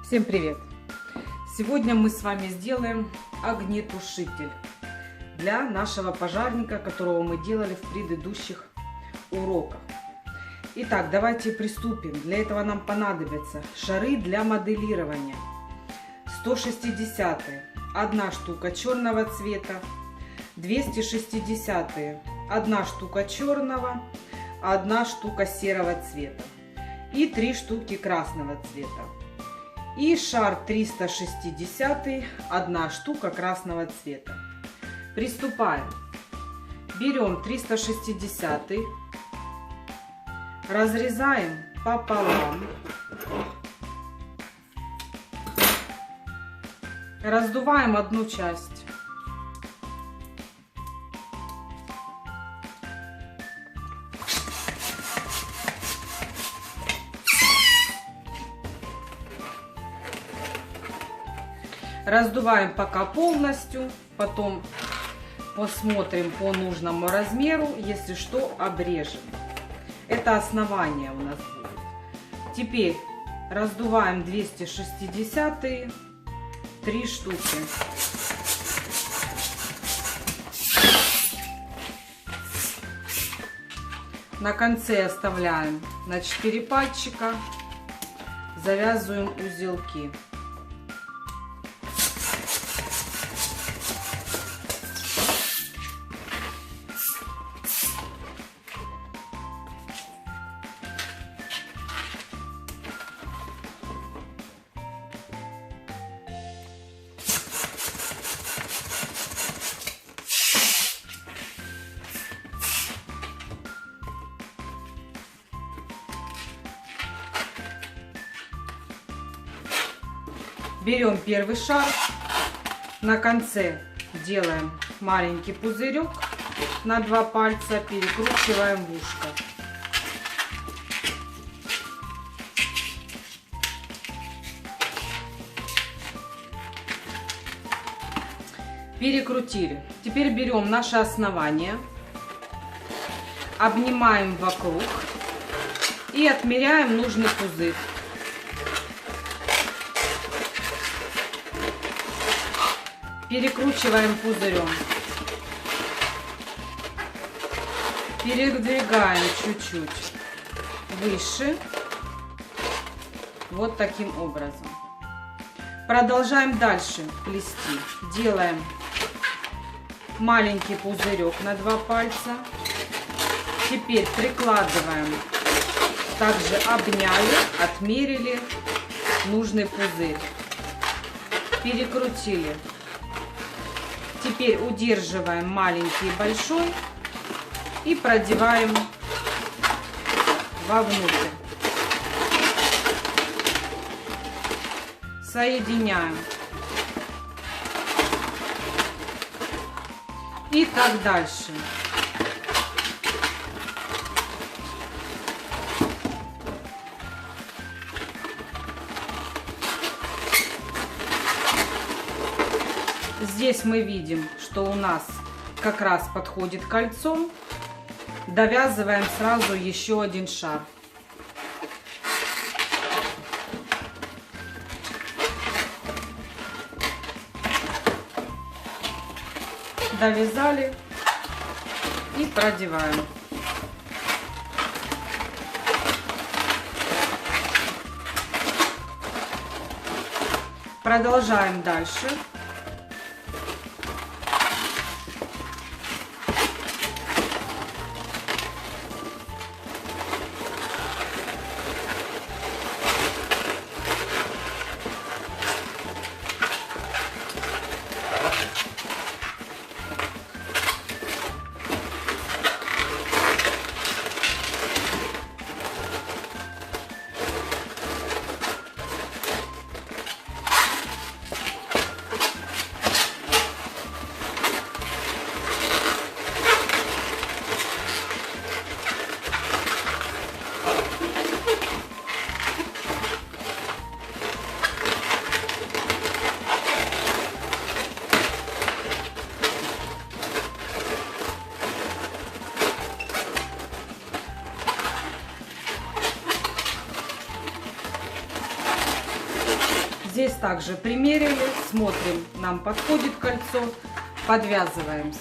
Всем привет! Сегодня мы с вами сделаем огнетушитель для нашего пожарника, которого мы делали в предыдущих уроках. Итак, давайте приступим. Для этого нам понадобятся шары для моделирования. 160 1 штука черного цвета, 260 1 штука черного, 1 штука серого цвета и 3 штуки красного цвета. И шар 360 1 штука красного цвета. Приступаем. Берем 360, разрезаем пополам, раздуваем одну часть. Раздуваем пока полностью, потом посмотрим по нужному размеру, если что, обрежем. Это основание у нас будет. Теперь раздуваем 260 3 штуки. На конце оставляем на 4 пальчика, завязываем узелки. Берем первый шар, на конце делаем маленький пузырек на 2 пальца, перекручиваем в ушко. Перекрутили. Теперь берем наше основание, обнимаем вокруг и отмеряем нужный пузырь. Перекручиваем пузырем, передвигаем чуть-чуть выше, вот таким образом. Продолжаем дальше плести. Делаем маленький пузырек на 2 пальца. Теперь прикладываем, также обняли, отмерили нужный пузырь, перекрутили. Теперь удерживаем маленький и большой и продеваем вовнутрь. Соединяем. И так дальше. Здесь мы видим, что у нас как раз подходит кольцо. Довязываем сразу еще один шар. Довязали и продеваем. Продолжаем дальше. Здесь также примерили, смотрим, нам подходит кольцо, подвязываемся.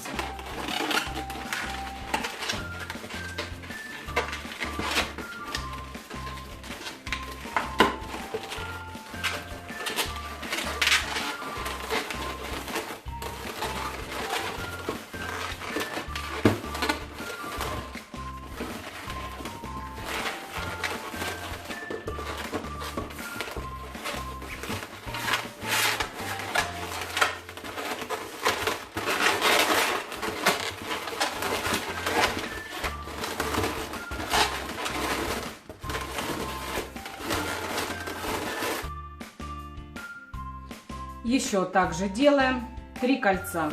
Еще также делаем 3 кольца.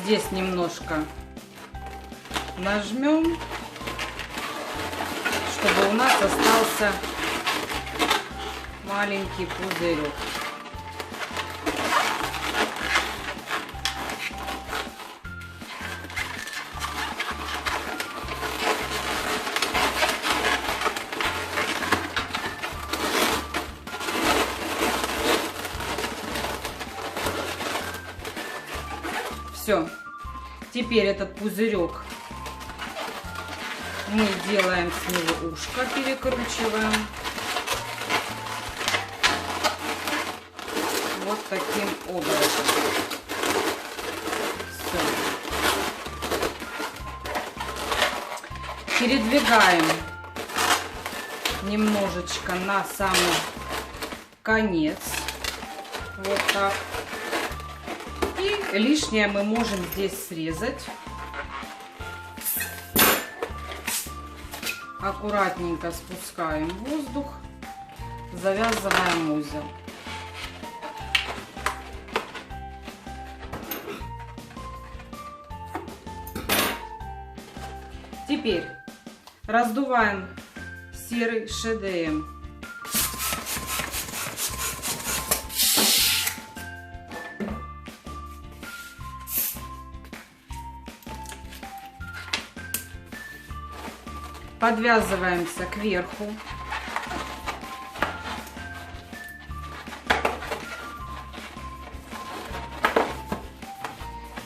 Здесь немножко нажмем, чтобы у нас остался маленький пузырек. Все. Теперь этот пузырек мы делаем с него ушко, перекручиваем. Вот таким образом. Все. Передвигаем немножечко на самый конец. Вот так. И лишнее мы можем здесь срезать. Аккуратненько спускаем воздух, завязываем узел. Теперь раздуваем серый ШДМ. Подвязываемся кверху.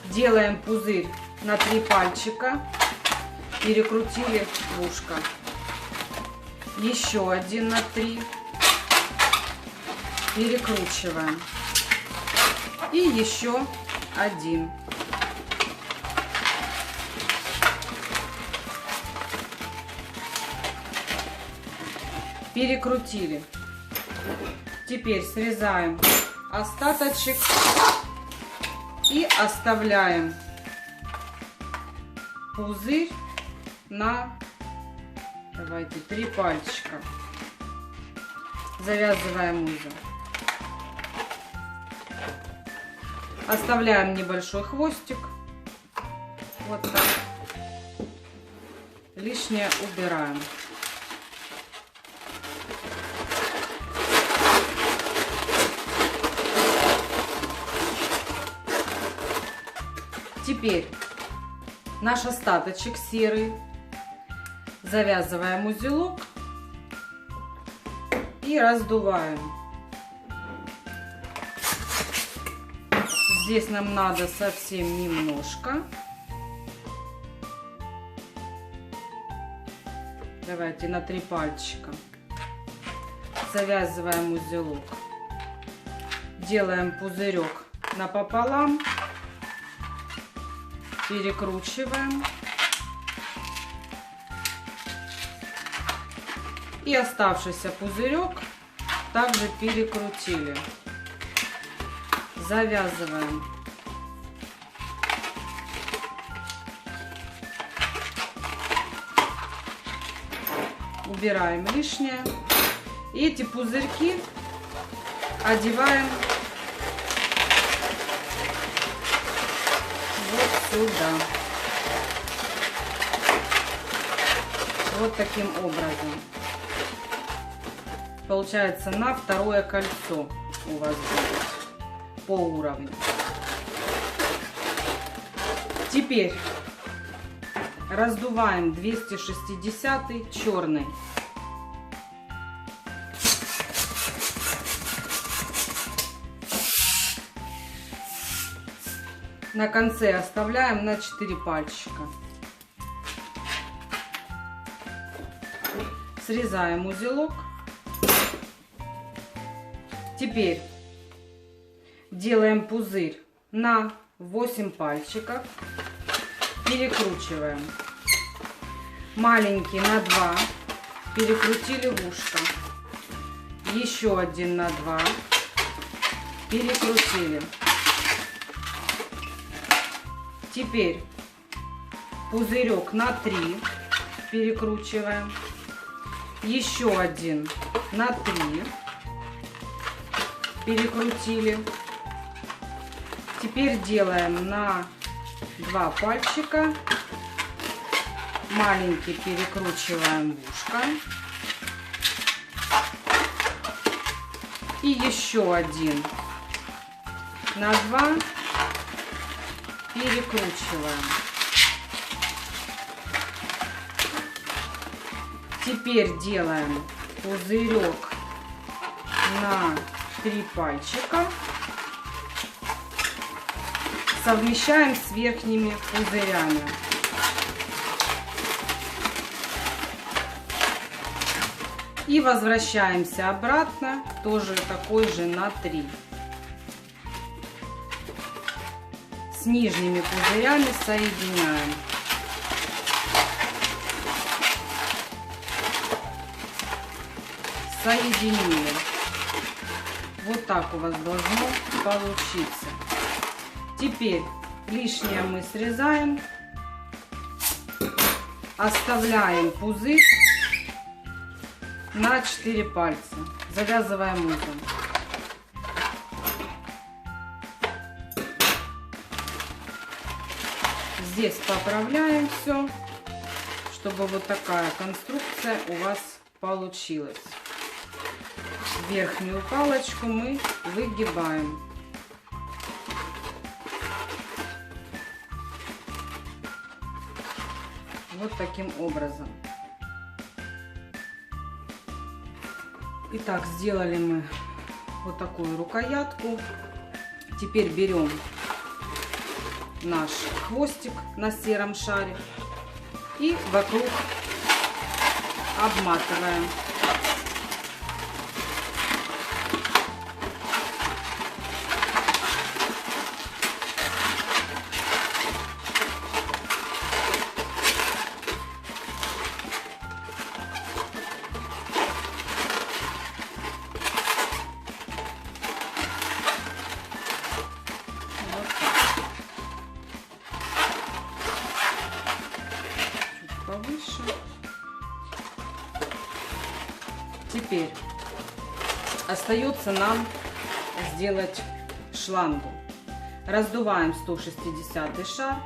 Делаем пузырь на 3 пальчика. Перекрутили в ушко. Еще один на 3. Перекручиваем. И еще один. Перекрутили. Теперь срезаем остаточек и оставляем пузырь на, давайте, 3 пальчика. Завязываем узел. Оставляем небольшой хвостик. Вот так. Лишнее убираем. Теперь наш остаточек серый. Завязываем узелок и раздуваем. Здесь нам надо совсем немножко. Давайте на 3 пальчика. Завязываем узелок. Делаем пузырек напополам. Перекручиваем. И оставшийся пузырек также перекрутили. Завязываем. Убираем лишнее. И эти пузырьки одеваем вот сюда. Вот таким образом. Получается, на второе кольцо у вас будет по уровню. Теперь раздуваем 260 черный. На конце оставляем на 4 пальчика. Срезаем узелок. Теперь делаем пузырь на 8 пальчиков. Перекручиваем. Маленький на 2. Перекрутили в ушко. Еще один на 2. Перекрутили. Теперь пузырек на 3. Перекручиваем. Еще один на 3. Перекрутили. Теперь делаем на 2 пальчика. Маленький перекручиваем в ушко. И еще один на 2 перекручиваем. Теперь делаем пузырек на 3 пальчика. Совмещаем с верхними пузырями. И возвращаемся обратно, тоже такой же на 3. С нижними пузырями соединяем. Соединили. Вот так у вас должно получиться. Теперь лишнее мы срезаем. Оставляем пузырь на 4 пальца. Завязываем узел. Здесь поправляем все, чтобы вот такая конструкция у вас получилась. Верхнюю палочку мы выгибаем. Вот таким образом. Итак, сделали мы вот такую рукоятку. Теперь берем наш хвостик на сером шаре и вокруг обматываем. Повыше. Теперь остается нам сделать шлангу. Раздуваем 160 шар.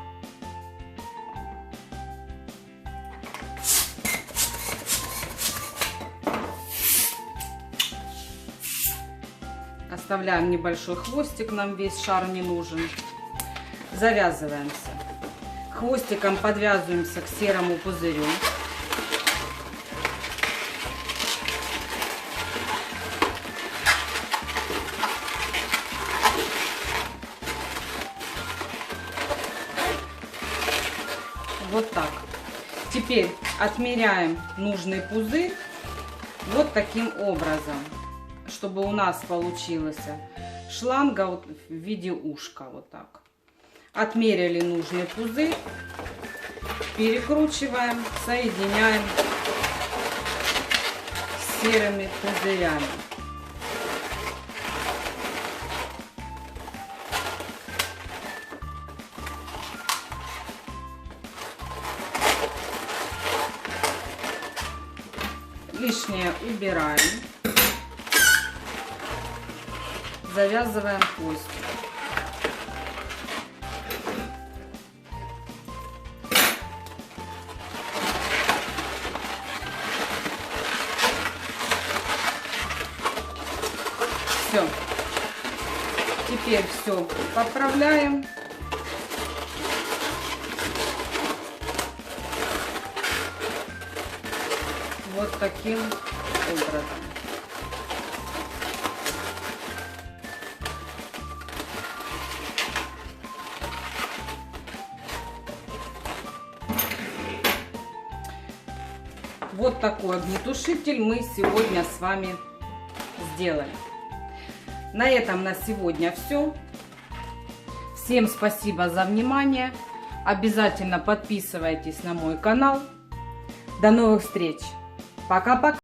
Оставляем небольшой хвостик, нам весь шар не нужен. Завязываемся. Хвостиком подвязываемся к серому пузырю. Вот так. Теперь отмеряем нужный пузырь вот таким образом, чтобы у нас получилась шланга вот в виде ушка. Вот так. Отмерили нужный пузырь, перекручиваем, соединяем с серыми пузырями. Лишнее убираем, завязываем хвостик. Все. Теперь все поправляем. Вот таким образом. Вот такой огнетушитель мы сегодня с вами сделали. На этом на сегодня все. Всем спасибо за внимание. Обязательно подписывайтесь на мой канал. До новых встреч. Пока-пока.